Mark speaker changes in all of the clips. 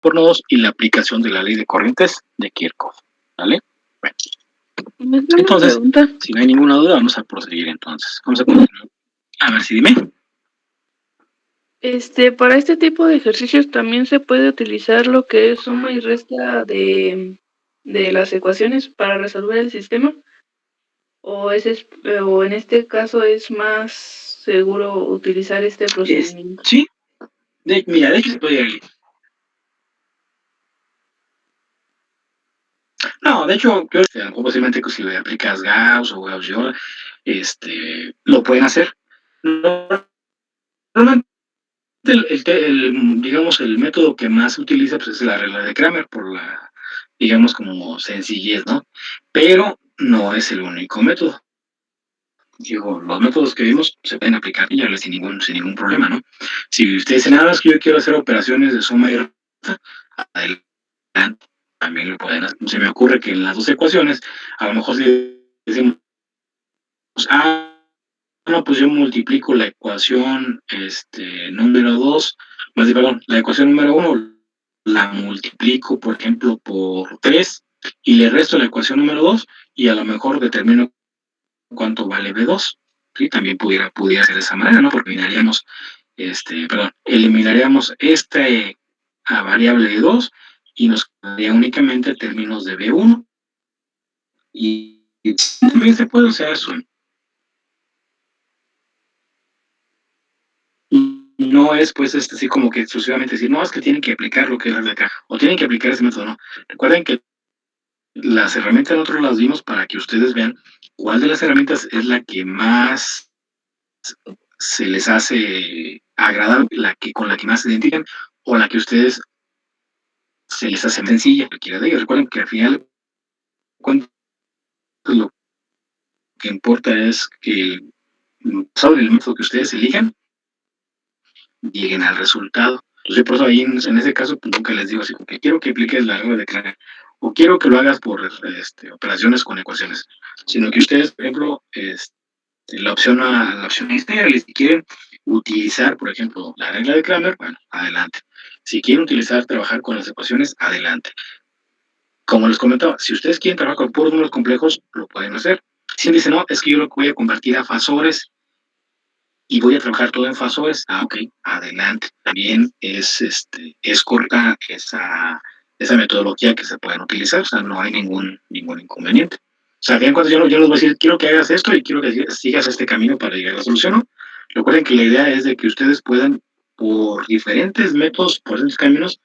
Speaker 1: por nodos y la aplicación de la ley de corrientes de Kirchhoff, ¿vale? Bueno. Entonces, si no hay ninguna duda, vamos a proseguir entonces. Vamos a continuar. A ver, si dime.
Speaker 2: Para este tipo de ejercicios también se puede utilizar lo que es suma y resta de las ecuaciones para resolver el sistema, o en este caso es más seguro utilizar este procedimiento.
Speaker 1: Sí, mira, de hecho se puede. No, de hecho, posiblemente que si le aplicas Gauss o Gauss-Jordan, lo pueden hacer. Normalmente digamos, el método que más se utiliza pues, es la regla de Kramer, por la, digamos, como sencillez, ¿no? Pero no es el único método. Digo, los métodos que vimos se pueden aplicar ya sin ningún problema, ¿no? Si ustedes dicen, nada más que yo quiero hacer operaciones de suma y resta, adelante, también lo pueden hacer. Se me ocurre que en las dos ecuaciones, a lo mejor si decimos, no, pues yo multiplico la ecuación número 2, perdón, la ecuación número 1 la multiplico, por ejemplo, por 3 y le resto la ecuación número 2 y a lo mejor determino cuánto vale B2. ¿Sí? También pudiera ser de esa manera, ¿no? Porque eliminaríamos esta variable de 2 y nos quedaría únicamente términos de B1. Y también se puede usar eso. No es pues así como que exclusivamente decir, no, es que tienen que aplicar lo que es de acá, o tienen que aplicar ese método, no. Recuerden que las herramientas nosotros las vimos para que ustedes vean cuál de las herramientas es la que más se les hace agradable, con la que más se identifican, o la que ustedes se les hace sencilla, cualquiera de ellos. Recuerden que al final lo que importa es que sobre el método que ustedes elijan, lleguen al resultado. Entonces, por eso ahí en ese caso, pues nunca les digo así, porque quiero que apliques la regla de Kramer, o quiero que lo hagas por operaciones con ecuaciones, sino que ustedes, por ejemplo, la opción si quieren utilizar, por ejemplo, la regla de Kramer, bueno, adelante. Si quieren trabajar con las ecuaciones, adelante. Como les comentaba, si ustedes quieren trabajar con puros números complejos, lo pueden hacer. Si dicen, no, es que yo lo voy a convertir a fasores, y voy a trabajar todo en fasores. Ok, adelante. También es corta esa metodología que se pueden utilizar, o sea, no hay ningún inconveniente. O sea, bien, cuando yo les voy a decir, quiero que hagas esto y quiero que sigas este camino para llegar a la solución, ¿no? Recuerden que la idea es de que ustedes puedan, por diferentes métodos, por esos caminos,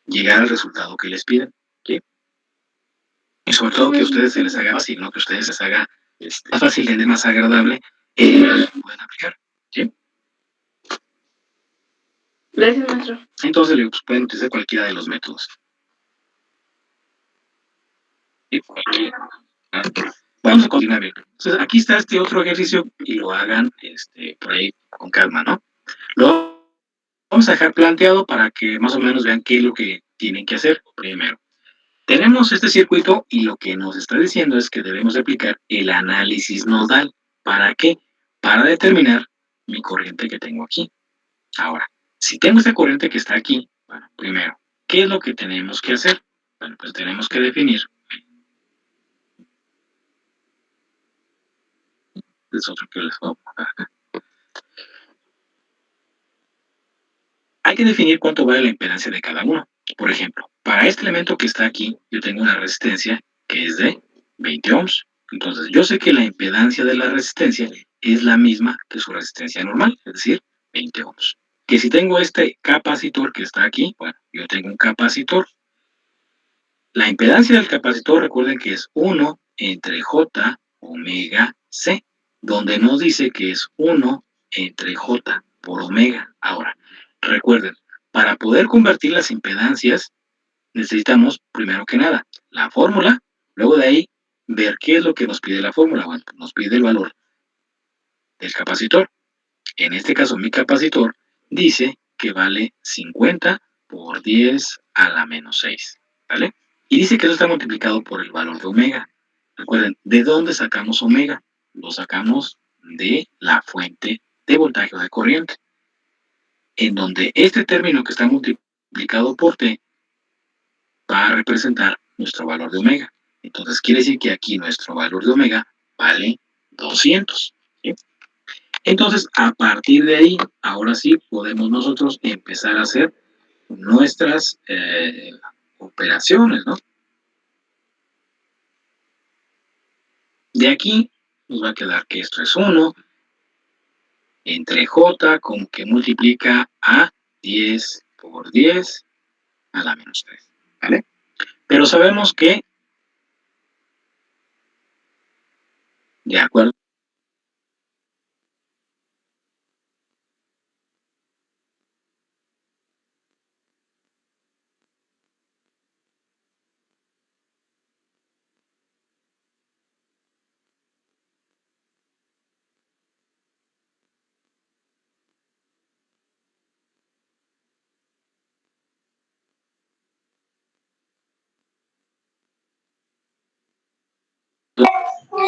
Speaker 1: llegar al resultado que les piden. ¿Sí? Y sobre todo que a ustedes se les haga fácil, ¿no? Que a ustedes les haga más fácil y más agradable, pueden aplicar. ¿Sí?
Speaker 2: Gracias, maestro.
Speaker 1: Entonces, pues, pueden utilizar cualquiera de los métodos. ¿Sí? Vamos a continuar bien. Entonces, aquí está este otro ejercicio y lo hagan por ahí con calma, ¿no? Lo vamos a dejar planteado para que más o menos vean qué es lo que tienen que hacer primero. Tenemos este circuito y lo que nos está diciendo es que debemos aplicar el análisis nodal. ¿Para qué? Para determinar mi corriente que tengo aquí. Ahora, si tengo esta corriente que está aquí, bueno, primero, ¿qué es lo que tenemos que hacer? Bueno, pues tenemos que definir. Es otro que les voy a poner acá. Hay que definir cuánto vale la impedancia de cada uno. Por ejemplo, para este elemento que está aquí, yo tengo una resistencia que es de 20 ohms. Entonces, yo sé que la impedancia de la resistencia es la misma que su resistencia normal, es decir, 20 ohms. Que si tengo este capacitor que está aquí, bueno, yo tengo un capacitor. La impedancia del capacitor, recuerden que es 1 entre J omega C, donde nos dice que es 1 entre J por omega. Ahora, recuerden, para poder convertir las impedancias, necesitamos, primero que nada, la fórmula, luego de ahí, ver qué es lo que nos pide la fórmula. Bueno, nos pide el valor del capacitor. En este caso, mi capacitor dice que vale 50 por 10 a la menos 6, ¿vale? Y dice que eso está multiplicado por el valor de omega. Recuerden, ¿de dónde sacamos omega? Lo sacamos de la fuente de voltaje o de corriente, en donde este término que está multiplicado multiplicado por t va a representar nuestro valor de omega. Entonces quiere decir que aquí nuestro valor de omega vale 200. ¿Sí? Entonces, a partir de ahí, ahora sí podemos nosotros empezar a hacer nuestras operaciones, ¿no? De aquí nos va a quedar que esto es 1 entre j con que multiplica a 10 por 10 a la menos 3, ¿vale? Pero sabemos que, de acuerdo,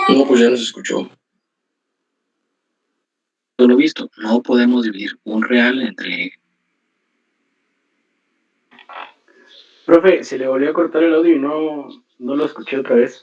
Speaker 3: No, pues ya nos escuchó.
Speaker 1: lo visto, no podemos dividir un real entre...
Speaker 3: Profe, se le volvió a cortar el audio y no lo escuché otra vez.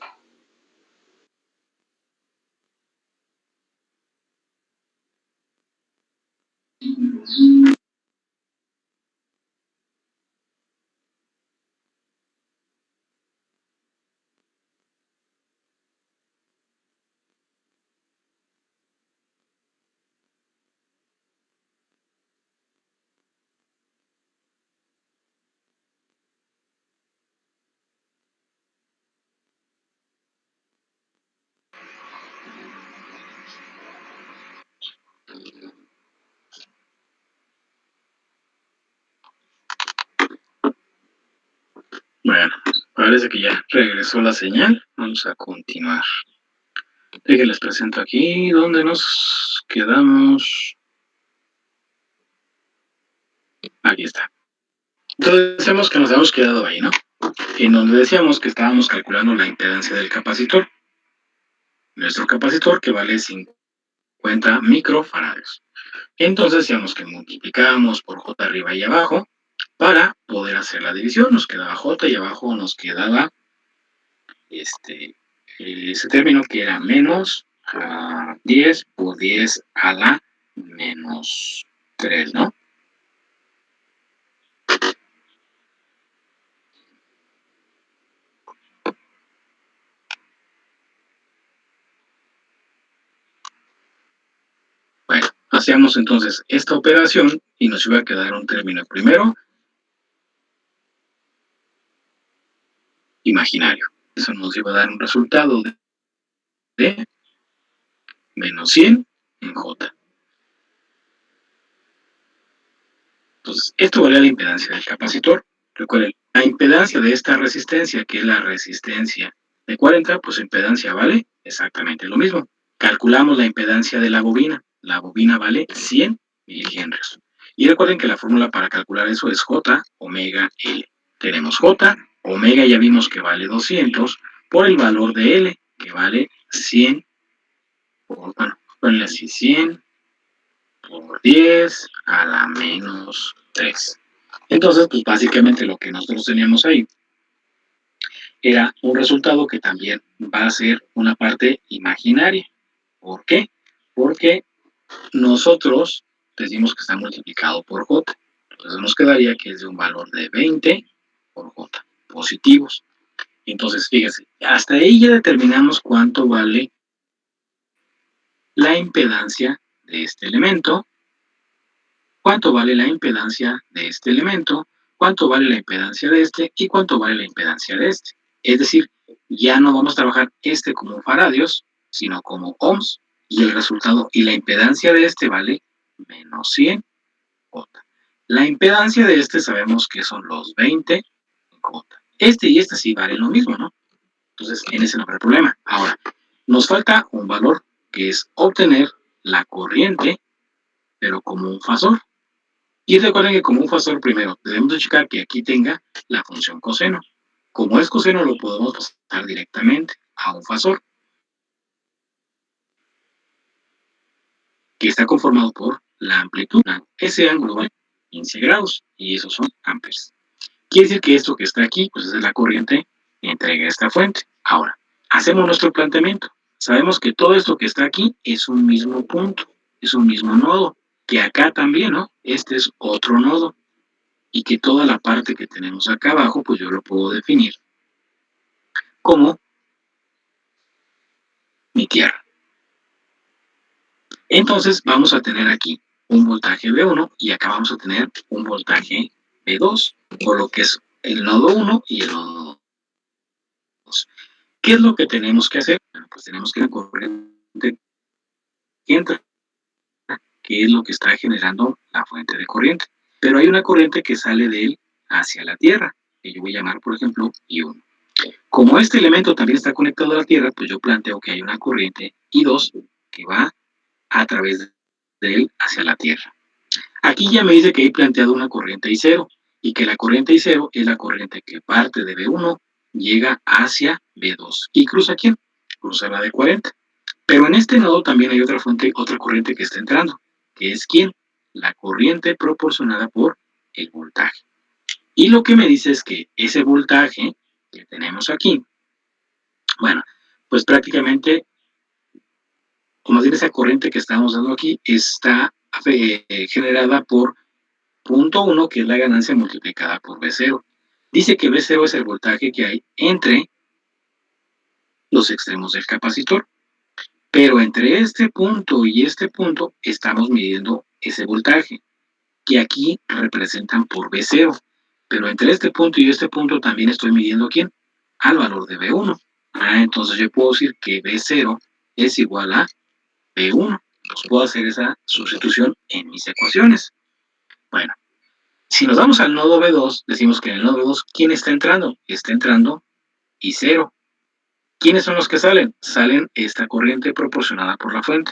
Speaker 1: Bueno, parece que ya regresó la señal. Vamos a continuar. Les presento aquí donde nos quedamos. Aquí está. Entonces decíamos que nos habíamos quedado ahí, ¿no? En donde decíamos que estábamos calculando la impedancia del capacitor. Nuestro capacitor que vale 50 microfarads. Entonces decíamos que multiplicábamos por J arriba y abajo para poder hacer la división. Nos quedaba J y abajo nos quedaba ese término que era menos 10 por 10 a la menos 3, ¿no? Bueno, hacíamos entonces esta operación y nos iba a quedar un término primero imaginario. Eso nos iba a dar un resultado de menos 100 en J. Entonces, esto vale la impedancia del capacitor. Recuerden, la impedancia de esta resistencia, que es la resistencia de 40, pues impedancia vale exactamente lo mismo. Calculamos la impedancia de la bobina. La bobina vale 100 milihenrios. Y recuerden que la fórmula para calcular eso es J omega L. Tenemos J, omega ya vimos que vale 200, por el valor de L, que vale 100, bueno, ponle así 100 por 10 a la menos 3. Entonces, pues básicamente lo que nosotros teníamos ahí era un resultado que también va a ser una parte imaginaria. ¿Por qué? Porque nosotros decimos que está multiplicado por J. Entonces nos quedaría que es de un valor de 20 por J, positivos. Entonces, fíjese, hasta ahí ya determinamos cuánto vale la impedancia de este elemento, cuánto vale la impedancia de este elemento, cuánto vale la impedancia de este y cuánto vale la impedancia de este. Es decir, ya no vamos a trabajar este como faradios, sino como ohms, y el resultado y la impedancia de este vale menos 100 J. La impedancia de este sabemos que son los 20 J. Este y este sí valen lo mismo, ¿no? Entonces, en ese no habrá problema. Ahora, nos falta un valor que es obtener la corriente, pero como un fasor. Y recuerden que como un fasor primero debemos de checar que aquí tenga la función coseno. Como es coseno lo podemos pasar directamente a un fasor que está conformado por la amplitud. Ese ángulo vale 15 grados y esos son amperes. Quiere decir que esto que está aquí, pues es la corriente que entrega esta fuente. Ahora, hacemos nuestro planteamiento. Sabemos que todo esto que está aquí es un mismo punto, es un mismo nodo, que acá también, ¿no? Este es otro nodo, y que toda la parte que tenemos acá abajo, pues yo lo puedo definir como mi tierra. Entonces vamos a tener aquí un voltaje V1 y acá vamos a tener un voltaje V2, o lo que es el nodo 1 y el nodo 2. ¿Qué es lo que tenemos que hacer? Bueno, pues tenemos que la corriente que entra, que es lo que está generando la fuente de corriente. Pero hay una corriente que sale de él hacia la Tierra, que yo voy a llamar, por ejemplo, I1. Como este elemento también está conectado a la Tierra, pues yo planteo que hay una corriente I2 que va a través de él hacia la Tierra. Aquí ya me dice que he planteado una corriente I0 y que la corriente I0 es la corriente que parte de V1, llega hacia V2 y cruza ¿quién? Cruza la de 40. Pero en este nodo también hay otra fuente, otra corriente que está entrando, que es ¿quién? La corriente proporcionada por el voltaje. Y lo que me dice es que ese voltaje que tenemos aquí, bueno, pues prácticamente, como decir, esa corriente que estamos dando aquí está generada por punto 1, que es la ganancia multiplicada por V0. Dice que V0 es el voltaje que hay entre los extremos del capacitor. Pero entre este punto y este punto estamos midiendo ese voltaje, que aquí representan por V0. Pero entre este punto y este punto también estoy midiendo ¿quién? Al valor de V1. Entonces yo puedo decir que V0 es igual a V1. Pues puedo hacer esa sustitución en mis ecuaciones. Bueno, si nos vamos al nodo V2, decimos que en el nodo V2, ¿quién está entrando? Está entrando I0. ¿Quiénes son los que salen? Salen esta corriente proporcionada por la fuente.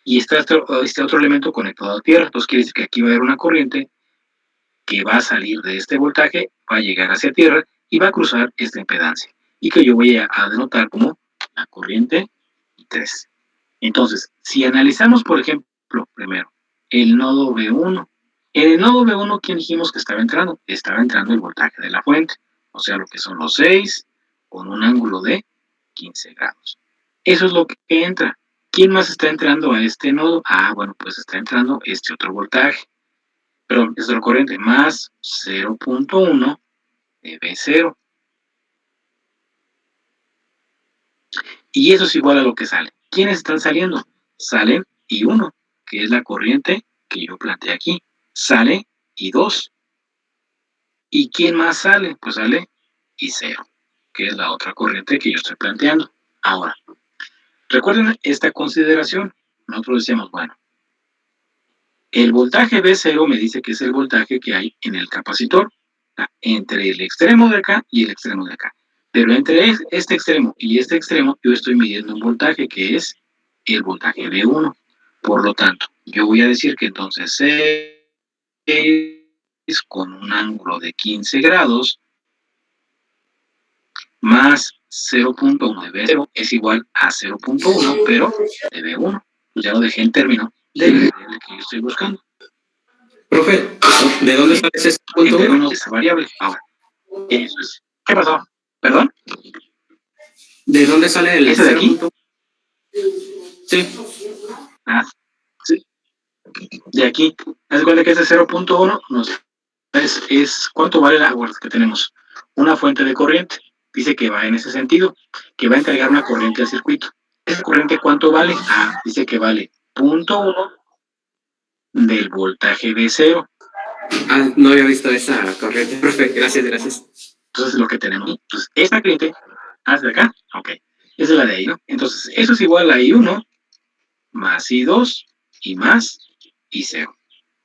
Speaker 1: Y está este otro elemento conectado a la Tierra. Entonces quiere decir que aquí va a haber una corriente que va a salir de este voltaje, va a llegar hacia Tierra y va a cruzar esta impedancia. Y que yo voy a denotar como la corriente I3. Entonces, si analizamos, por ejemplo, primero, el nodo V1. En el nodo V1, ¿quién dijimos que estaba entrando? Estaba entrando el voltaje de la fuente. O sea, lo que son los 6 con un ángulo de 15 grados. Eso es lo que entra. ¿Quién más está entrando a este nodo? Bueno, pues está entrando este otro voltaje. Perdón, es la corriente más 0.1 de V0. Y eso es igual a lo que sale. ¿Quiénes están saliendo? Salen I1, que es la corriente que yo planteé aquí. Sale I2. ¿Y quién más sale? Pues sale I0, que es la otra corriente que yo estoy planteando. Ahora, recuerden esta consideración. Nosotros decíamos, bueno, el voltaje V0 me dice que es el voltaje que hay en el capacitor, entre el extremo de acá y el extremo de acá. Pero entre este extremo y este extremo yo estoy midiendo un voltaje que es el voltaje V1. Por lo tanto, yo voy a decir que entonces 6 con un ángulo de 15 grados más 0.1 de V0 es igual a 0.1, pero de V1. Pues ya lo dejé en término de la variable que yo estoy buscando.
Speaker 4: Profe, ¿de dónde sale ese
Speaker 1: En
Speaker 4: punto
Speaker 1: términos
Speaker 4: uno?
Speaker 1: de esa variable. Ahora, eso es. ¿Qué pasó? ¿Perdón?
Speaker 4: ¿De dónde sale el
Speaker 1: ¿Ese de aquí?
Speaker 4: 0.1? Sí.
Speaker 1: Sí, de aquí. Haz de cuenta que ese 0.1 es cuánto vale el agua que tenemos. Una fuente de corriente. Dice que va en ese sentido, que va a entregar una corriente al circuito. ¿Esa corriente cuánto vale? Dice que vale 0.1 del voltaje de 0.
Speaker 4: No había visto esa corriente. Profe, gracias, gracias.
Speaker 1: Entonces lo que tenemos. Entonces, esta corriente, de acá, ok. Esa es la de ahí, ¿no? Entonces, eso es igual a I1 más I2 y más I0.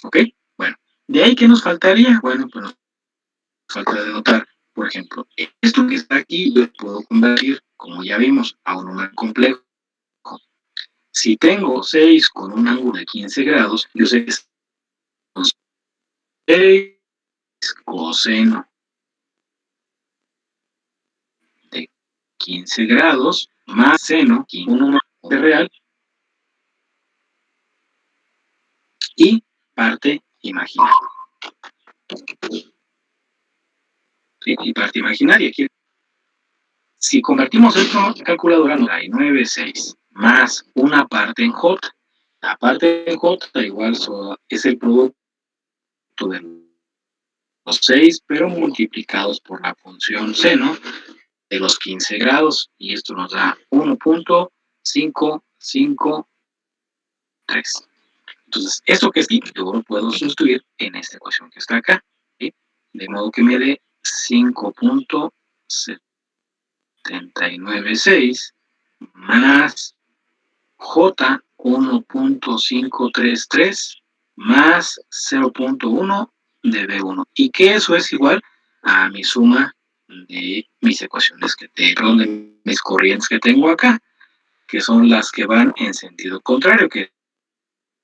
Speaker 1: ¿Ok? Bueno, de ahí, ¿qué nos faltaría? Bueno, pues nos falta denotar, por ejemplo, esto que está aquí, lo puedo convertir, como ya vimos, a un número complejo. Si tengo 6 con un ángulo de 15 grados, yo sé que es 6 coseno de 15 grados más seno, un número real, y parte imaginaria. y parte imaginaria. Aquí, si convertimos esto en calculadora, nos da 9,6 más una parte en J. La parte en J igual es el producto de los 6, pero multiplicados por la función seno de los 15 grados. Y esto nos da 1.553. Entonces, esto que es aquí, yo lo puedo sustituir en esta ecuación que está acá, ¿sí? De modo que me dé 5.796 más J 1.533 más 0.1 de B1. Y que eso es igual a mi suma de mis ecuaciones de mis corrientes que tengo acá, que son las que van en sentido contrario, que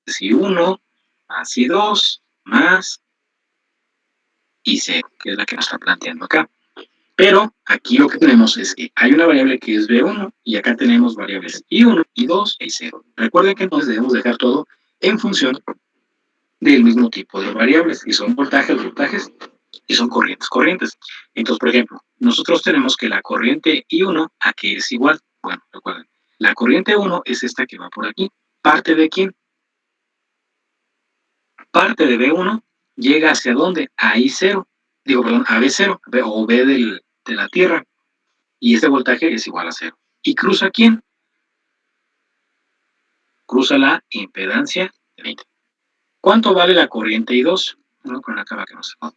Speaker 1: es I1 más I2 más I0, que es la que nos está planteando acá. Pero aquí lo que tenemos es que hay una variable que es B1 y acá tenemos variables I1, I2 e I0. Recuerden que entonces debemos dejar todo en función del mismo tipo de variables, y son voltajes y son corrientes. Entonces, por ejemplo, nosotros tenemos que la corriente I1 a que es igual. Bueno, recuerden, la corriente 1 es esta que va por aquí. ¿Parte de quién? Parte de B1 llega hacia dónde? A I0. Digo, perdón, a B0 o B de la Tierra. Y este voltaje es igual a 0. ¿Y cruza quién? Cruza la impedancia de 20. ¿Cuánto vale la corriente I2? No, con acá que no se va.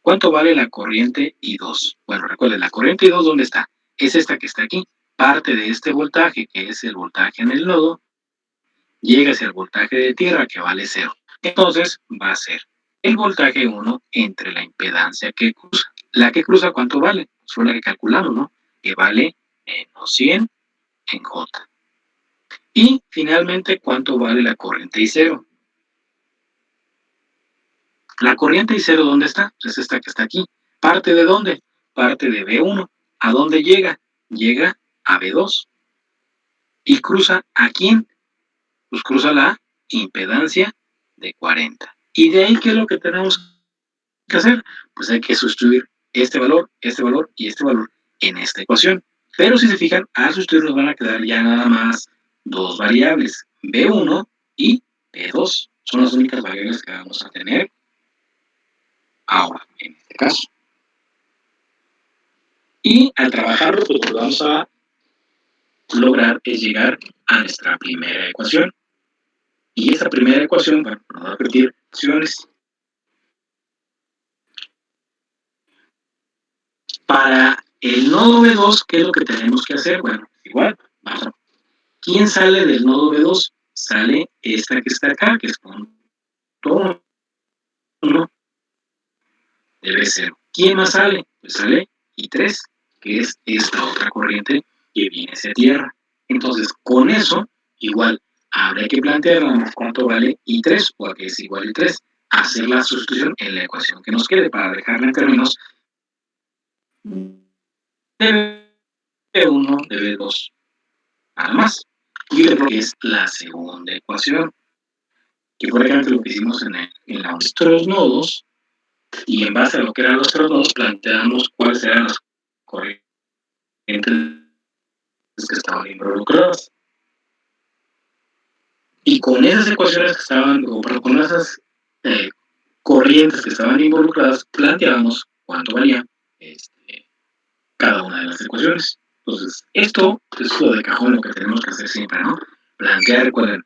Speaker 1: ¿Cuánto vale la corriente I2? Bueno, recuerden, la corriente I2, ¿dónde está? Es esta que está aquí. Parte de este voltaje, que es el voltaje en el nodo, llega hacia el voltaje de tierra, que vale 0. Entonces, va a ser el voltaje 1 entre la impedancia que cruza. ¿La que cruza cuánto vale? Pues fue la que calculamos, ¿no? Que vale menos 100 en J. Y, finalmente, ¿cuánto vale la corriente I0? La corriente I0, ¿dónde está? Pues es esta que está aquí. ¿Parte de dónde? Parte de B1. ¿A dónde llega? Llega a B2. ¿Y cruza a quién? Pues cruza la impedancia de 40. Y de ahí, ¿qué es lo que tenemos que hacer? Pues hay que sustituir este valor y este valor en esta ecuación. Pero si se fijan, al sustituir nos van a quedar ya nada más dos variables, B1 y B2. Son las únicas variables que vamos a tener ahora, en este caso. Y al trabajarlo, pues lo que vamos a lograr es llegar a nuestra primera ecuación. Y esta primera ecuación, bueno, nos va a repetir ecuaciones. Para el nodo B2, ¿qué es lo que tenemos que hacer? Bueno, igual, vamos a... ¿Quién sale del nodo B2? Sale esta que está acá, que es punto 1 de B0. ¿Quién más sale? Pues sale I3, que es esta otra corriente que viene hacia tierra. Entonces, con eso, igual, habría que plantearnos cuánto vale I3 o a qué es igual I3. Hacer la sustitución en la ecuación que nos quede para dejarla en términos de B1, de B2, nada más. Y lo que es la segunda ecuación, que por ejemplo lo que hicimos en nuestros nodos, y en base a lo que eran nuestros nodos, planteamos cuáles eran las corrientes que estaban involucradas. Y con esas ecuaciones que estaban, o con esas corrientes que estaban involucradas, planteábamos cuánto valía cada una de las ecuaciones. Entonces, esto es lo de cajón, lo que tenemos que hacer siempre, ¿no? Plantear, recuerden,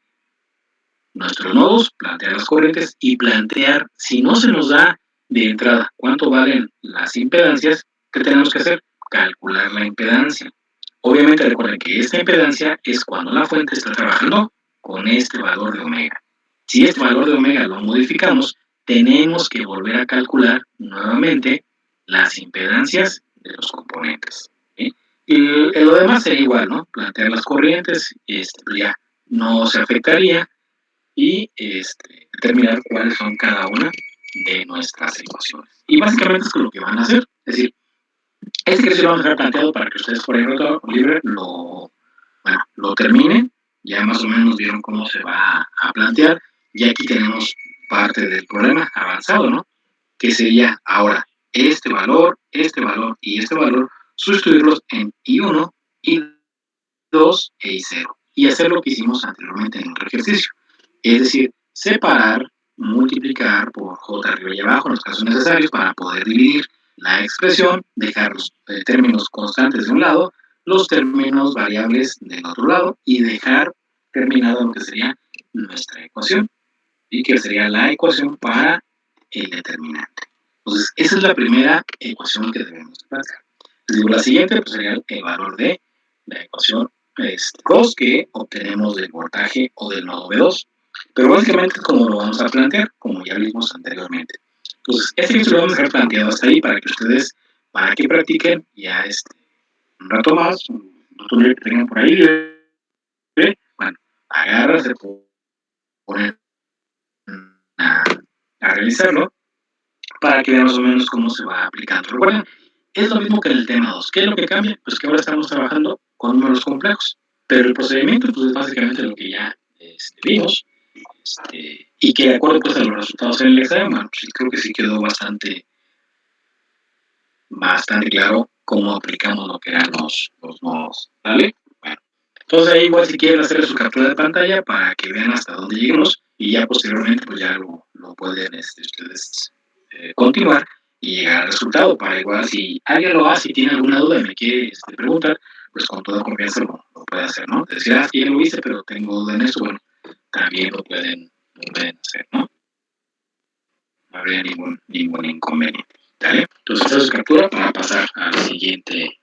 Speaker 1: nuestros nodos, plantear las corrientes y plantear, si no se nos da de entrada cuánto valen las impedancias, ¿qué tenemos que hacer? Calcular la impedancia. Obviamente recuerden que esta impedancia es cuando la fuente está trabajando con este valor de omega. Si este valor de omega lo modificamos, tenemos que volver a calcular nuevamente las impedancias de los componentes. ¿Sí? Y lo demás sería igual, ¿no? Plantear las corrientes, ya no se afectaría, y determinar cuáles son cada una de nuestras ecuaciones. Y básicamente es lo que van a hacer. Es decir, este ejercicio lo vamos a dejar planteado para que ustedes por ahí libre lo terminen. Ya más o menos vieron cómo se va a plantear. Y aquí tenemos parte del problema avanzado, ¿no? Que sería ahora este valor y este valor, sustituirlos en I1, I2 e I0 y hacer lo que hicimos anteriormente en otro ejercicio. Es decir, separar, multiplicar por J arriba y abajo en los casos necesarios para poder dividir la expresión, dejar los términos constantes de un lado, los términos variables del otro lado y dejar terminada lo que sería nuestra ecuación y que sería la ecuación para el determinante. Entonces, esa es la primera ecuación que debemos sacar. La siguiente pues, sería el valor de la ecuación 2 que obtenemos del voltaje o del nodo B2. Pero básicamente es como lo vamos a plantear, como ya vimos anteriormente. Entonces, este ejercicio lo vamos a dejar planteado hasta ahí para que ustedes, para que practiquen ya un rato más, un tutorial que tengan por ahí. Bueno, agarra, se pone a realizarlo para que vean más o menos cómo se va aplicando. Recuerden, es lo mismo que en el tema 2. ¿Qué es lo que cambia? Pues que ahora estamos trabajando con números complejos, pero el procedimiento pues, es básicamente lo que ya vimos y que de acuerdo pues, a los resultados en el examen, bueno, pues, creo que sí quedó bastante claro cómo aplicamos lo que eran los nodos. ¿Vale? Bueno, entonces ahí igual si quieren hacer su captura de pantalla para que vean hasta dónde llegamos y ya posteriormente pues ya lo pueden ustedes continuar y llegar al resultado para igual si alguien lo hace y tiene alguna duda y me quiere preguntar, pues con toda confianza lo puede hacer, ¿no? Decir, sí, ya lo hice, pero tengo duda en eso, bueno, también lo pueden hacer, ¿no? No habría ningún inconveniente, ¿vale? Entonces, esa es captura para pasar al siguiente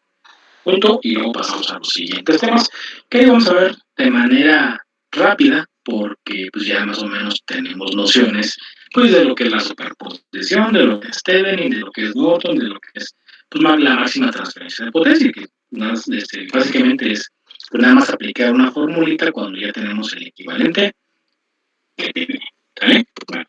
Speaker 1: punto y luego pasamos a los siguientes temas que vamos a ver de manera rápida porque pues ya más o menos tenemos nociones pues de lo que es la superposición, de lo que es Thevenin, de lo que es Norton, de lo que es pues, la máxima transferencia de potencia que básicamente es pues, nada más aplicar una formulita cuando ya tenemos el equivalente de Thevenin, ¿vale? Bueno.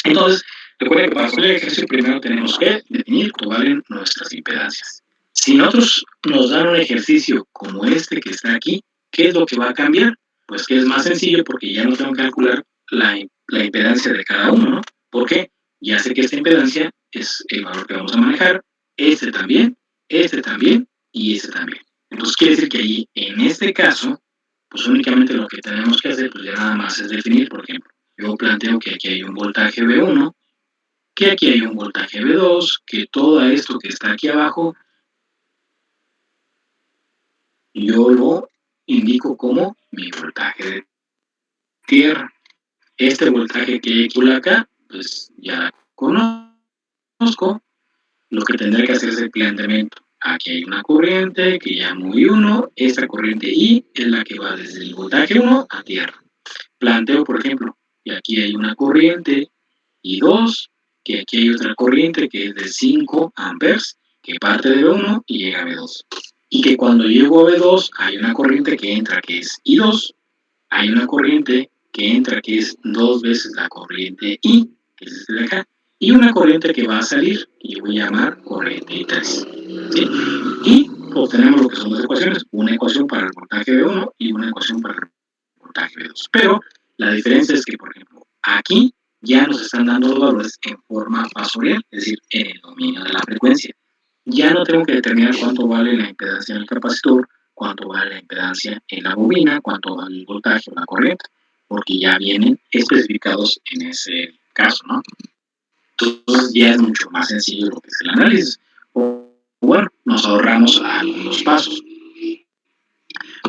Speaker 1: Entonces, recuerden que para hacer el ejercicio primero tenemos que definir cuánto valen nuestras impedancias. Si nosotros nos dan un ejercicio como este que está aquí, ¿qué es lo que va a cambiar? Pues que es más sencillo porque ya no tengo que calcular la impedancia de cada uno, ¿no? ¿Por qué? Ya sé que esta impedancia es el valor que vamos a manejar, este también y este también. Entonces quiere decir que ahí, en este caso, pues únicamente lo que tenemos que hacer, pues ya nada más es definir, por ejemplo, yo planteo que aquí hay un voltaje V1, que aquí hay un voltaje V2, que todo esto que está aquí abajo, yo lo indico como mi voltaje de tierra. Este voltaje que hay acá, pues ya conozco, lo que tendré que hacer es el planteamiento. Aquí hay una corriente que llamo I1, esta corriente I es la que va desde el voltaje 1 a tierra. Planteo, por ejemplo, que aquí hay una corriente I2, que aquí hay otra corriente que es de 5 amperes, que parte de B1 y llega a B2. Y que cuando llego a B2 hay una corriente que entra que es I2, hay una corriente que entra que es 2 veces la corriente I, que es esta de acá, y una corriente que va a salir, que yo voy a llamar corriente I3. ¿Sí? Y obtenemos lo que son dos ecuaciones, una ecuación para el voltaje B1 y una ecuación para el voltaje B2. Pero la diferencia es que, por ejemplo, aquí ya nos están dando los valores en forma fasorial, es decir, en el dominio de la frecuencia. Ya no tengo que determinar cuánto vale la impedancia en el capacitor, cuánto vale la impedancia en la bobina, cuánto vale el voltaje o la corriente, porque ya vienen especificados en ese caso, ¿no? Entonces ya es mucho más sencillo lo que es el análisis. O bueno, nos ahorramos algunos pasos.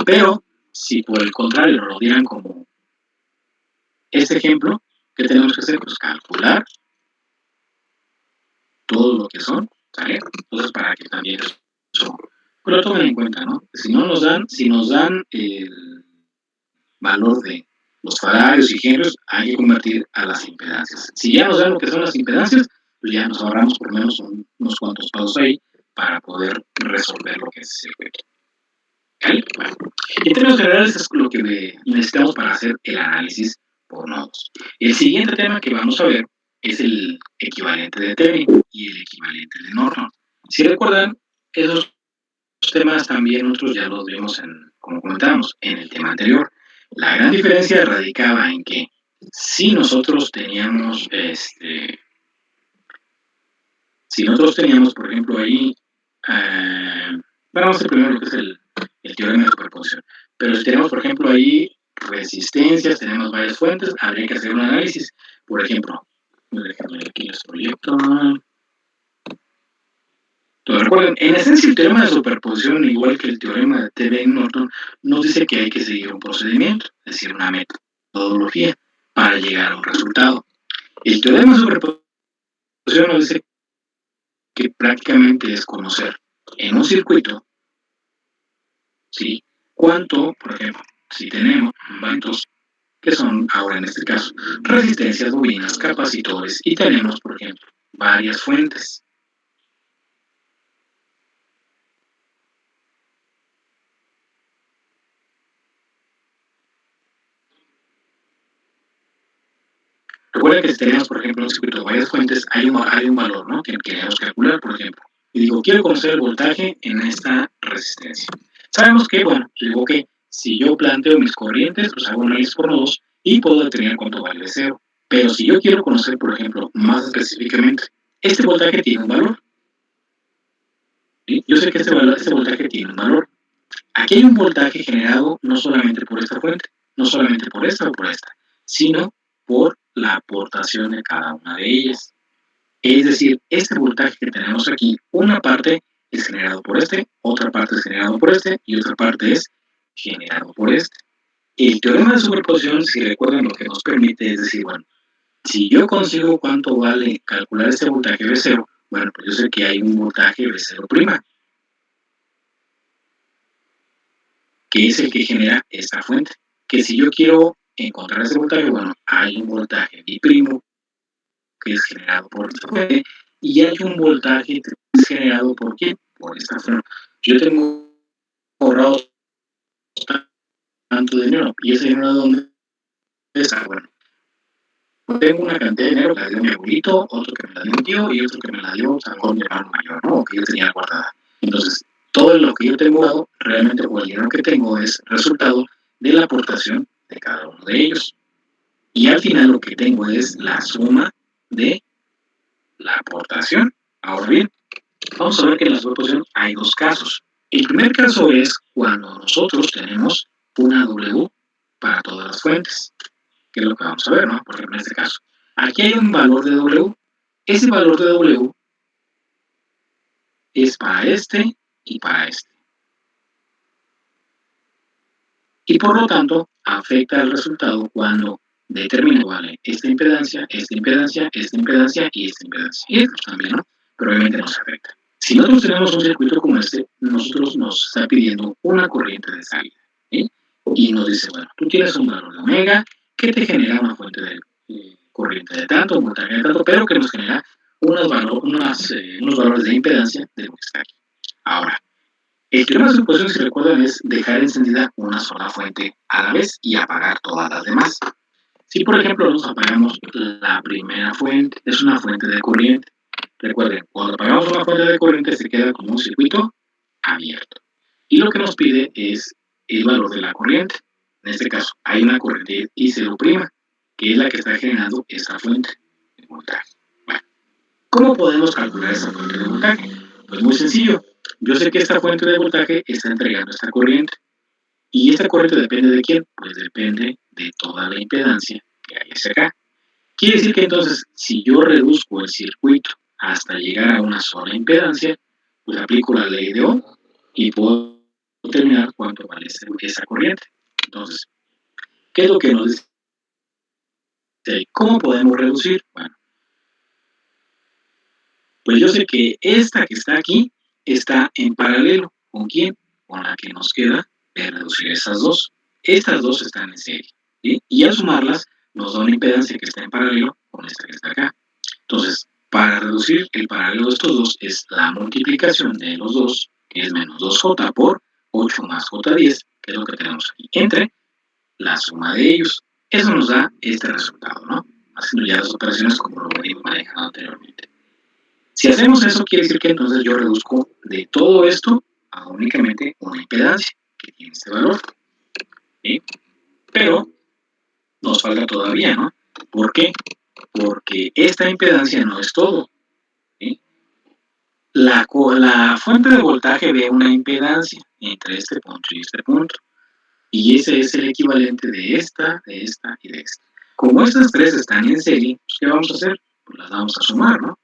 Speaker 1: Pero si por el contrario lo dieran como este ejemplo, ¿qué tenemos que hacer? Pues calcular todo lo que son, ¿sale? Entonces para que también eso lo tomen en cuenta, ¿no? Si nos dan el valor de los faradios y henrios, hay que convertir a las impedancias. Si ya nos dan lo que son las impedancias, pues ya nos ahorramos por lo menos unos cuantos pasos ahí para poder resolver lo que es el circuito. ¿Vale? Bueno, en términos generales es lo que necesitamos para hacer el análisis por nodos. El siguiente tema que vamos a ver es el equivalente de Thevenin y el equivalente de Norton. Si recuerdan, esos temas también nosotros ya los vimos, como comentábamos, en el tema anterior. La gran diferencia radicaba en que si nosotros teníamos Si nosotros teníamos, por ejemplo, ahí, vamos a hacer primero lo que es el teorema de superposición, pero si tenemos, por ejemplo, ahí resistencias, tenemos varias fuentes, habría que hacer un análisis. Por ejemplo, déjenme ver aquí los proyectos. Entonces, recuerden, en esencia el teorema de superposición, igual que el teorema de T-Norton, nos dice que hay que seguir un procedimiento, es decir, una metodología para llegar a un resultado. El teorema de superposición nos dice que prácticamente es conocer en un circuito, ¿sí? Cuánto, por ejemplo, si tenemos varios que son ahora en este caso resistencias, bobinas, capacitores, y tenemos, por ejemplo, varias fuentes. Recuerda que si tenemos, por ejemplo, un circuito de varias fuentes, hay un valor, ¿no?, que queremos calcular, por ejemplo. Y digo, quiero conocer el voltaje en esta resistencia. Sabemos que, bueno, digo que si yo planteo mis corrientes, pues hago un análisis por nodos y puedo determinar cuánto vale cero. Pero si yo quiero conocer, por ejemplo, más específicamente, este voltaje tiene un valor. ¿Sí? Yo sé que este voltaje tiene un valor. Aquí hay un voltaje generado no solamente por esta fuente, no solamente por esta o por esta, sino por la aportación de cada una de ellas. Es decir, este voltaje que tenemos aquí, una parte es generado por este, otra parte es generado por este y otra parte es generado por este. El teorema de superposición, si recuerdan, lo que nos permite es decir, bueno, si yo consigo cuánto vale calcular este voltaje V0, bueno, pues yo sé que hay un voltaje V0', que es el que genera esta fuente. Que si yo quiero encontrar ese voltaje, bueno, hay un voltaje I', que es generado por esta fuente, y hay un voltaje que es generado por ¿quién? Por esta fuente. Yo tengo ahorrado tanto dinero, y ese dinero, ¿de dónde es? Bueno, tengo una cantidad de dinero que la dio mi abuelito, otro que me la dio mi tío, y otro que me la dio con mi hermano mayor, ¿no?, que yo tenía guardada. Entonces, todo lo que yo tengo dado, realmente, o el dinero que tengo, es resultado de la aportación de cada uno de ellos. Y al final lo que tengo es la suma de la aportación. Ahora bien, vamos a ver que en la superposición hay dos casos. El primer caso es cuando nosotros tenemos una W para todas las fuentes, que es lo que vamos a ver, ¿no? Por ejemplo, en este caso. Aquí hay un valor de W. Ese valor de W es para este y para este. Y por lo tanto, afecta el resultado cuando determina, vale, esta impedancia, esta impedancia, esta impedancia y esta impedancia. Y esto también, ¿no? Pero obviamente nos afecta. Si nosotros tenemos un circuito como este, nosotros nos está pidiendo una corriente de salida, ¿sí? Y nos dice, bueno, tú tienes un valor de omega que te genera una fuente de corriente de tanto, un voltaje de tanto, pero que nos genera unos valores de impedancia de lo que está aquí. Ahora, el teorema de superposición, si recuerdan, es dejar encendida una sola fuente a la vez y apagar todas las demás. Si, por ejemplo, nos apagamos la primera fuente, es una fuente de corriente. Recuerden, cuando apagamos una fuente de corriente se queda como un circuito abierto. Y lo que nos pide es el valor de la corriente. En este caso, hay una corriente I0', que es la que está generando esta fuente de voltaje. Bueno, ¿cómo podemos calcular esa fuente de voltaje? Pues muy sencillo. Yo sé que esta fuente de voltaje está entregando esta corriente. ¿Y esta corriente depende de quién? Pues depende de toda la impedancia que hay hacia acá. Quiere decir que entonces, si yo reduzco el circuito hasta llegar a una sola impedancia, pues aplico la ley de Ohm y puedo determinar cuánto vale esa corriente. Entonces, ¿qué es lo que nos dice? ¿Cómo podemos reducir? Bueno, pues yo sé que esta que está aquí está en paralelo. ¿Con quién? Con la que nos queda de reducir estas dos. Estas dos están en serie, ¿sí? Y al sumarlas nos da una impedancia que está en paralelo con esta que está acá. Entonces, para reducir el paralelo de estos dos es la multiplicación de los dos, que es menos 2J por 8 más J10, que es lo que tenemos aquí, entre la suma de ellos. Eso nos da este resultado, ¿no? Haciendo ya las operaciones como lo venimos manejando anteriormente. Si hacemos eso, quiere decir que entonces yo reduzco de todo esto a únicamente una impedancia, que tiene este valor. ¿Sí? Pero nos falta todavía, ¿no? ¿Por qué? Porque esta impedancia no es todo. ¿Sí? la fuente de voltaje ve una impedancia entre este punto y este punto. Y ese es el equivalente de esta y de esta. Como estas tres están en serie, pues, ¿qué vamos a hacer? Pues las vamos a sumar, ¿no?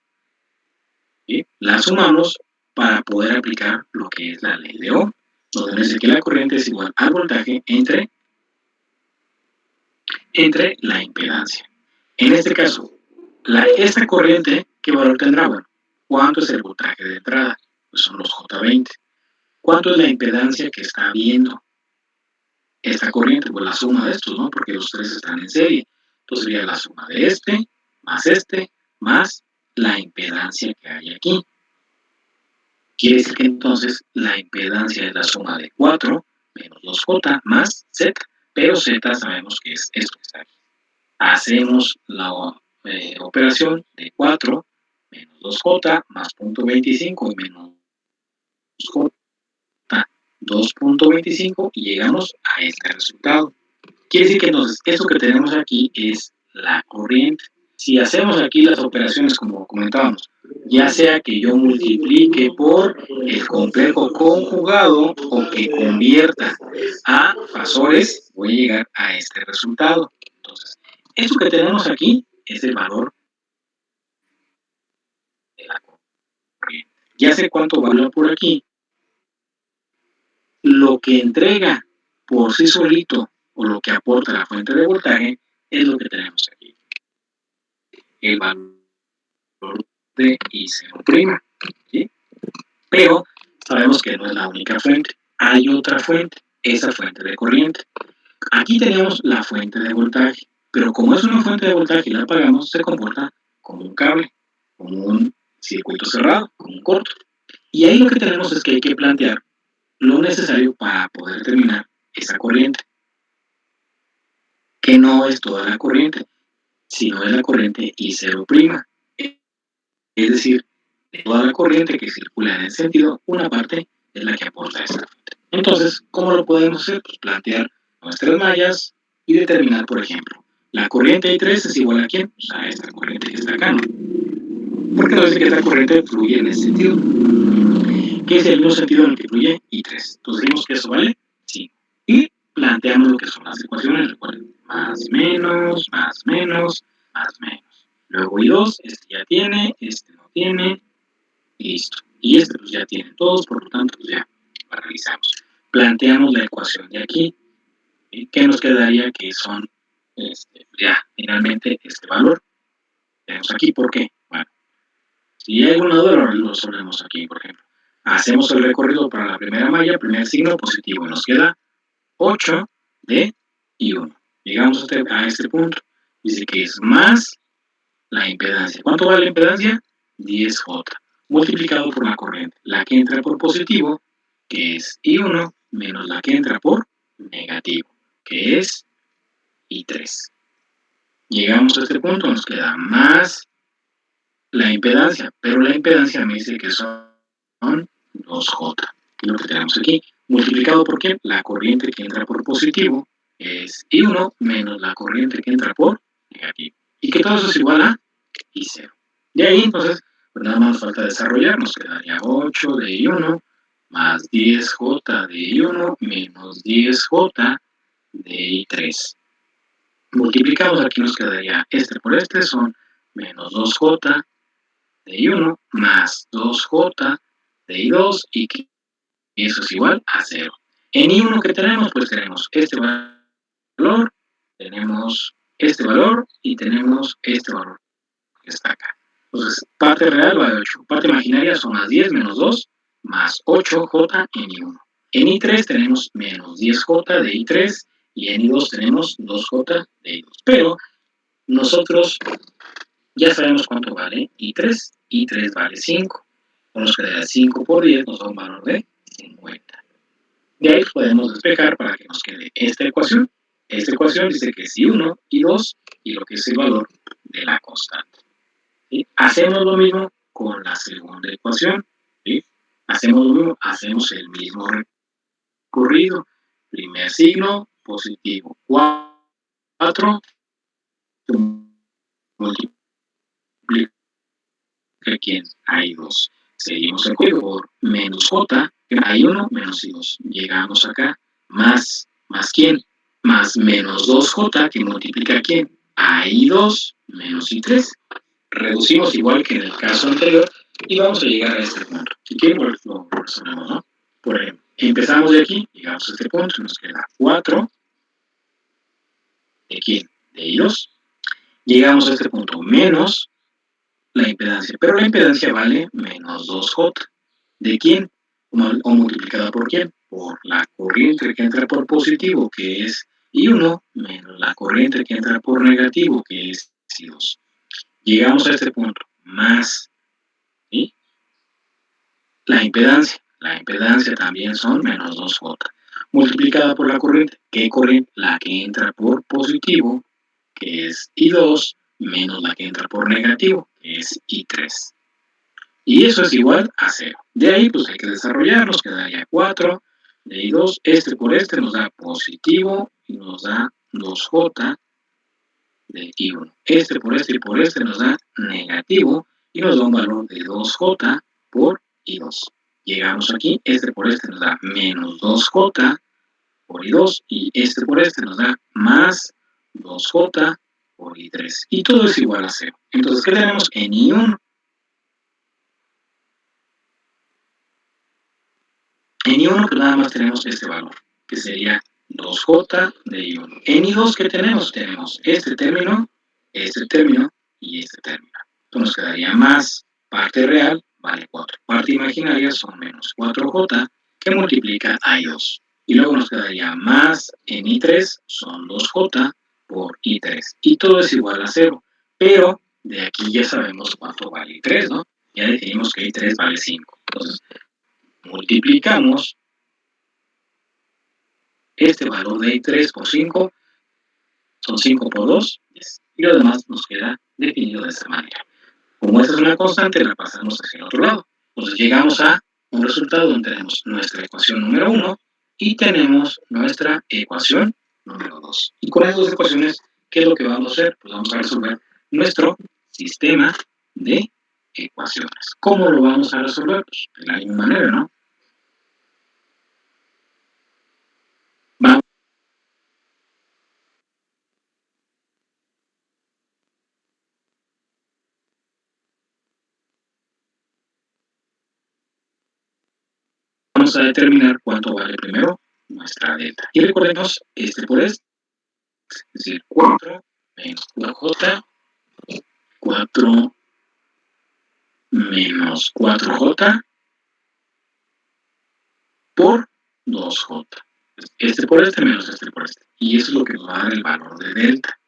Speaker 1: ¿Sí? Las sumamos para poder aplicar lo que es la ley de Ohm, donde dice que la corriente es igual al voltaje entre la impedancia. En este caso, esta corriente, ¿qué valor tendrá? Bueno, ¿cuánto es el voltaje de entrada? Pues son los J20. ¿Cuánto es la impedancia que está viendo esta corriente? Pues la suma de estos, ¿no? Porque los tres están en serie. Entonces sería la suma de este, más la impedancia que hay aquí. Quiere decir que entonces la impedancia es la suma de 4 menos 2J más Z, pero Z sabemos que es esto que está aquí. Hacemos la operación de 4 menos 2J más 0.25 menos J 2.25 y llegamos a este resultado. Quiere decir que entonces esto que tenemos aquí es la corriente. Si hacemos aquí las operaciones como comentábamos, ya sea que yo multiplique por el complejo conjugado o que convierta a fasores, voy a llegar a este resultado. Entonces, esto que tenemos aquí es el valor de la corriente. Ya sé cuánto vale por aquí. Lo que entrega por sí solito o lo que aporta la fuente de voltaje es lo que tenemos aquí. El valor de I0', ¿sí? Pero sabemos que no es la única fuente. Hay otra fuente, esa fuente de corriente. Aquí tenemos la fuente de voltaje, pero como es una fuente de voltaje y la apagamos, se comporta como un cable, como un circuito cerrado, como un corto. Y ahí lo que tenemos es que hay que plantear lo necesario para poder terminar esa corriente, que no es toda la corriente, sino es la corriente I0'. Es decir, de toda la corriente que circula en el sentido, una parte es la que aporta esta fuente. Entonces, ¿cómo lo podemos hacer? Pues plantear nuestras mallas y determinar, por ejemplo, la corriente I3 es igual a ¿quién? Pues a esta corriente que está acá, ¿no? Porque nos dice que esta corriente fluye en ese sentido, que es el mismo sentido en el que fluye I3. Entonces decimos que eso vale 5. Y planteamos lo que son las ecuaciones, recuerden, más menos, más menos, más menos. Luego I2, este ya tiene, este no tiene, listo. Y este pues ya tiene todos, por lo tanto pues ya realizamos. Planteamos la ecuación de aquí, que nos quedaría que son ya finalmente este valor. Tenemos aquí, ¿por qué? Bueno, si hay alguna duda lo resolvemos aquí, por ejemplo. Hacemos el recorrido para la primera malla, primer signo positivo, y nos queda 8 de I1. Llegamos a este punto, dice que es más la impedancia. ¿Cuánto vale la impedancia? 10J, multiplicado por la corriente. La que entra por positivo, que es I1, menos la que entra por negativo, que es I3. Llegamos a este punto, nos queda más la impedancia, pero la impedancia me dice que son 2J, que es lo que tenemos aquí. Multiplicado por ¿qué? La corriente que entra por positivo es I1 menos la corriente que entra por negativo. Y que todo eso es igual a I0. De ahí, entonces, pues nada más falta desarrollar, nos quedaría 8 de I1 más 10J de I1 menos 10J de I3. Multiplicamos, aquí nos quedaría este por este, son menos 2J de I1 más 2J de I2 y que eso es igual a 0. En I1 que tenemos, pues tenemos este valor, tenemos este valor y tenemos este valor que está acá. Entonces, parte real vale 8, parte imaginaria son más 10 menos 2 más 8J en I1. En I3 tenemos menos 10J de I3 y en I2 tenemos 2J de I2. Pero nosotros ya sabemos cuánto vale I3. I3 vale 5. Nos queda 5 por 10, nos da un valor de 50. De ahí podemos despejar para que nos quede esta ecuación. Esta ecuación dice que es I1, I2 y lo que es el valor de la constante. ¿Sí? Hacemos lo mismo con la segunda ecuación. ¿Sí? Hacemos lo mismo, hacemos el mismo recorrido. Primer signo, positivo 4, multiplica aquí hay 2. Seguimos el código por menos J, hay 1 menos I2. Llegamos acá, más ¿quién? Más menos 2J, que multiplica ¿quién? A I2 menos I3. Reducimos igual que en el caso anterior y vamos a llegar a este punto. Si quieren, lo resolvemos, ¿no? Por ejemplo, empezamos de aquí, llegamos a este punto, nos queda 4. ¿De quién? De I2. Llegamos a este punto, menos la impedancia, pero la impedancia vale menos 2J. ¿De quién? O multiplicada por quién? Por la corriente que entra por positivo, que es I1, menos la corriente que entra por negativo, que es I2. Llegamos a este punto, más, ¿sí? La impedancia. La impedancia también son menos 2J. Multiplicada por la corriente. ¿Qué corriente? La que entra por positivo, que es I2, menos la que entra por negativo, que es I3. Y eso es igual a 0. De ahí, pues hay que desarrollar, nos quedaría 4 de I2. Este por este nos da positivo y nos da 2J de I1. Este por este y por este nos da negativo y nos da un valor de 2J por I2. Llegamos aquí, este por este nos da menos 2J por I2 y este por este nos da más 2J por I3. Y todo es igual a 0. Entonces, ¿qué tenemos en I1? En I1 pues nada más tenemos este valor, que sería 2J de I1. En I2, ¿qué tenemos? Tenemos este término y este término. Entonces nos quedaría más parte real, vale 4. Parte imaginaria son menos 4J, que multiplica a I2. Y luego nos quedaría más en I3, son 2J por I3. Y todo es igual a 0. Pero de aquí ya sabemos cuánto vale I3, ¿no? Ya definimos que I3 vale 5. Entonces, multiplicamos este valor de I3 por 5, son 5 por 2, 10. Y lo demás nos queda definido de esta manera. Como esta es una constante, la pasamos hacia el otro lado. Entonces llegamos a un resultado donde tenemos nuestra ecuación número 1 y tenemos nuestra ecuación número 2. Y con esas dos ecuaciones, ¿qué es lo que vamos a hacer? Pues vamos a resolver nuestro sistema de ecuaciones. ¿Cómo lo vamos a resolver? Pues de la misma manera, ¿no? Vamos a determinar cuánto vale primero nuestra delta. Y recordemos, este por este, es decir, 4 menos 4J, 4 menos 4J por 2J. Este por este menos este por este. Y eso es lo que nos va a dar el valor de delta.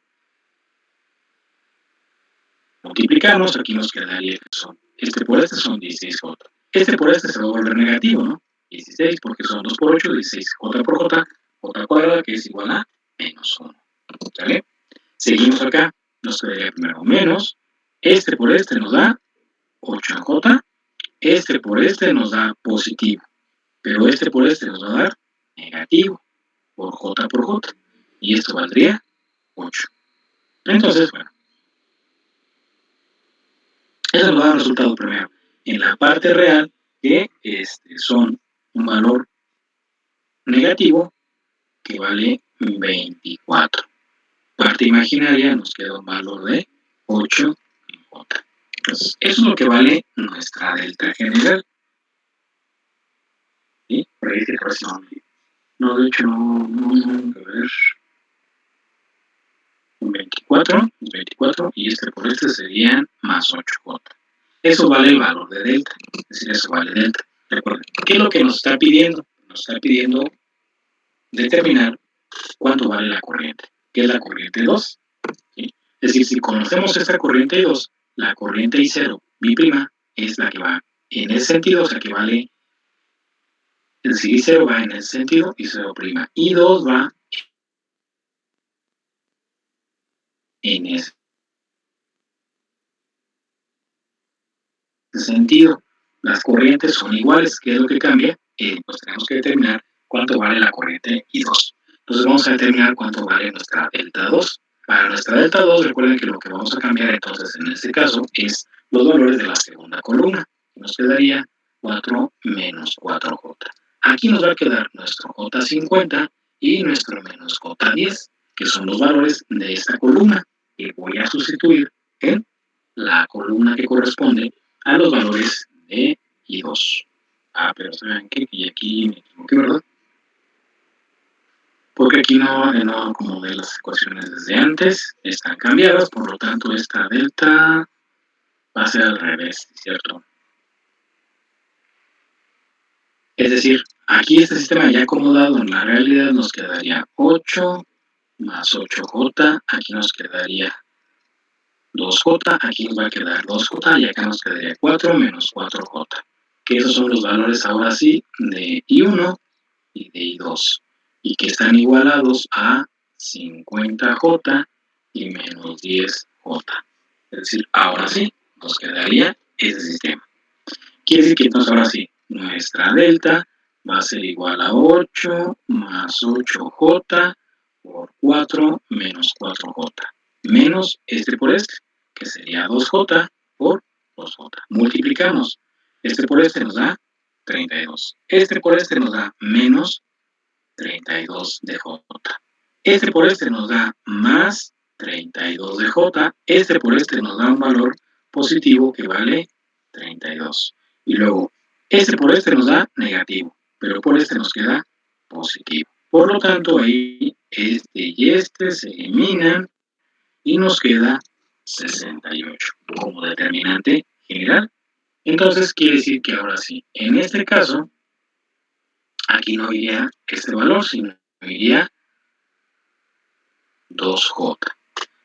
Speaker 1: Multiplicamos, aquí nos quedaría que son, este por este son 16J. Este por este se va a volver negativo, ¿no? 16 porque son 2 por 8, 16J por J, J cuadrada que es igual a menos 1. ¿Vale? Seguimos acá, nos quedaría primero menos, este por este nos da 8J, este por este nos da positivo, pero este por este nos va a dar negativo, por J, y esto valdría 8. Entonces, bueno, eso nos da un resultado primero. En la parte real, que son un valor negativo que vale 24. Parte imaginaria nos queda un valor de 8 en J. Entonces, eso es lo que vale nuestra delta general. ¿Sí? Por ahí tiene razón. No, de hecho, no, a ver. 24, y este por este serían más 8J. Eso vale el valor de delta, es decir, eso vale delta. Recuerden, ¿qué es lo que nos está pidiendo? Nos está pidiendo determinar cuánto vale la corriente, que es la corriente 2. ¿Sí? Es decir, si conocemos esta corriente 2, la corriente I0, mi prima, es la que va en ese sentido, o sea que vale, es decir, I0 va en ese sentido, I0 prima, I2 va en ese sentido. Las corrientes son iguales, ¿qué es lo que cambia? Pues tenemos que determinar cuánto vale la corriente I2. Entonces vamos a determinar cuánto vale nuestra delta 2. Para nuestra delta 2, recuerden que lo que vamos a cambiar entonces en este caso es los valores de la segunda columna. Nos quedaría 4 menos 4J. Aquí nos va a quedar nuestro J50 y nuestro menos J10, que son los valores de esta columna, que voy a sustituir en la columna que corresponde a los valores de I2. Pero ¿saben qué? Y aquí me equivoqué, ¿verdad? Porque aquí no acomodé las ecuaciones desde antes, están cambiadas, por lo tanto esta delta va a ser al revés, ¿cierto? Es decir, aquí este sistema ya acomodado en la realidad nos quedaría 8 más 8J, aquí nos quedaría 2J, aquí nos va a quedar 2J y acá nos quedaría 4 menos 4J. Que esos son los valores ahora sí de I1 y de I2 y que están igualados a 50J y menos 10J. Es decir, ahora sí nos quedaría ese sistema. Quiere decir que entonces ahora sí, nuestra delta va a ser igual a 8 más 8J por 4 menos 4J. Menos este por este, que sería 2J por 2J. Multiplicamos. Este por este nos da 32. Este por este nos da menos 32 de J. Este por este nos da más 32 de J. Este por este nos da un valor positivo que vale 32. Y luego, este por este nos da negativo, pero por este nos queda positivo. Por lo tanto, ahí este y este se eliminan y nos queda 68 como determinante general. Entonces, quiere decir que ahora sí, en este caso, aquí no iría este valor, sino iría 2J.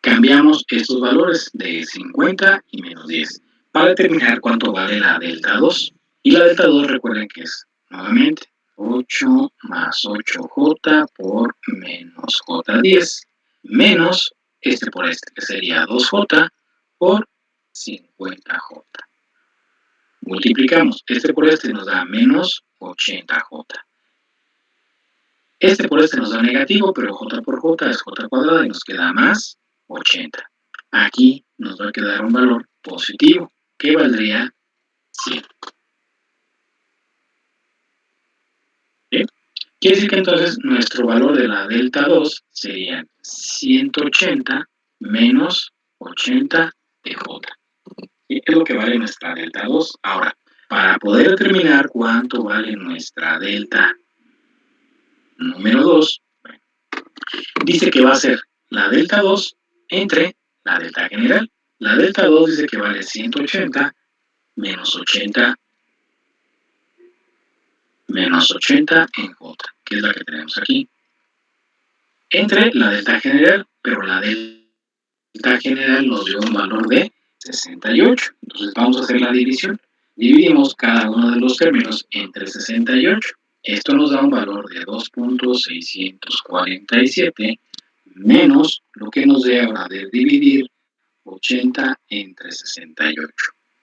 Speaker 1: Cambiamos estos valores de 50 y menos 10 para determinar cuánto vale la delta 2. Y la delta 2, recuerden que es, nuevamente, 8 más 8J por menos J10 menos este por este, que sería 2J por 50J. Multiplicamos. Este por este nos da menos 80J. Este por este nos da negativo, pero J por J es J cuadrada y nos queda más 80. Aquí nos va a quedar un valor positivo, que valdría 100. ¿Bien? Quiere decir que entonces nuestro valor de la delta 2 sería 180 menos 80 de J. ¿Y qué es lo que vale nuestra delta 2? Ahora, para poder determinar cuánto vale nuestra delta número 2, dice que va a ser la delta 2 entre la delta general. La delta 2 dice que vale 180 menos 80 en J, que es la que tenemos aquí, entre la delta general, pero la delta general nos dio un valor de 68. Entonces vamos a hacer la división. Dividimos cada uno de los términos entre 68. Esto nos da un valor de 2.647 menos lo que nos dé ahora de dividir 80 entre 68.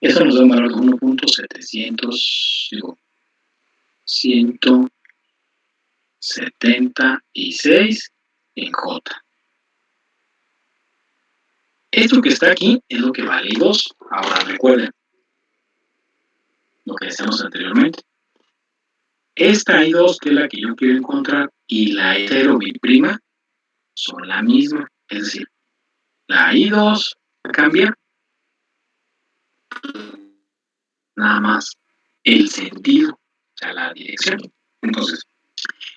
Speaker 1: Eso nos da un valor de 1.76 en J. Esto que está aquí es lo que vale I2. Ahora recuerden lo que decíamos anteriormente. Esta I2, que es la que yo quiero encontrar, y la I0 biprima son la misma. Es decir, la I2 cambia nada más el sentido, o sea, la dirección. Entonces,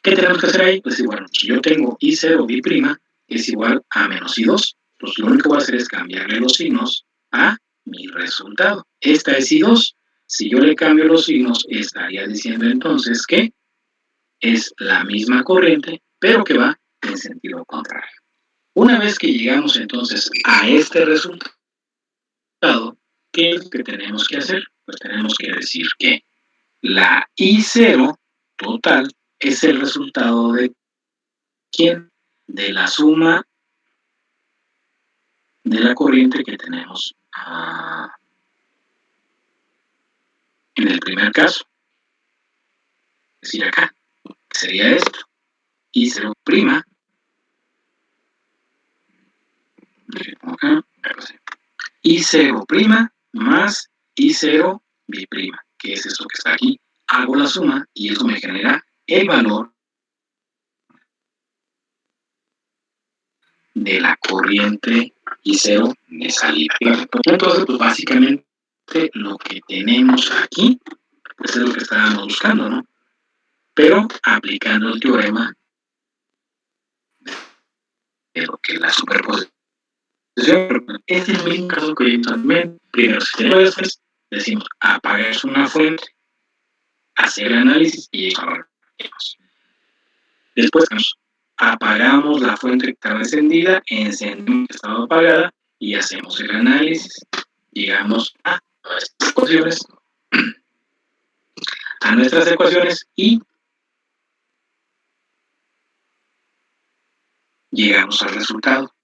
Speaker 1: ¿qué tenemos que hacer ahí? Pues bueno, si yo tengo I0 biprima es igual a menos I2, pues lo único que voy a hacer es cambiarle los signos a mi resultado. Esta es I2. Si yo le cambio los signos, estaría diciendo entonces que es la misma corriente, pero que va en sentido contrario. Una vez que llegamos entonces a este resultado, ¿qué es lo que tenemos que hacer? Pues tenemos que decir que la I0 total es el resultado de ¿quién? De la suma de la corriente que tenemos en el primer caso. Es decir, acá sería esto. I0 prima. I0 prima más I0 biprima. que es eso que está aquí, hago la suma y eso me genera el valor de la corriente y cero de salida. Entonces, pues básicamente lo que tenemos aquí, pues es lo que estábamos buscando, ¿no? Pero aplicando el teorema de lo que la superposición es el mismo caso que vimos también. Primero, si tenemos esto, decimos apagar una fuente, hacer el análisis y evaluar. Después apagamos la fuente que estaba encendida, encendemos que estaba apagada y hacemos el análisis. Llegamos a nuestras ecuaciones y llegamos al resultado.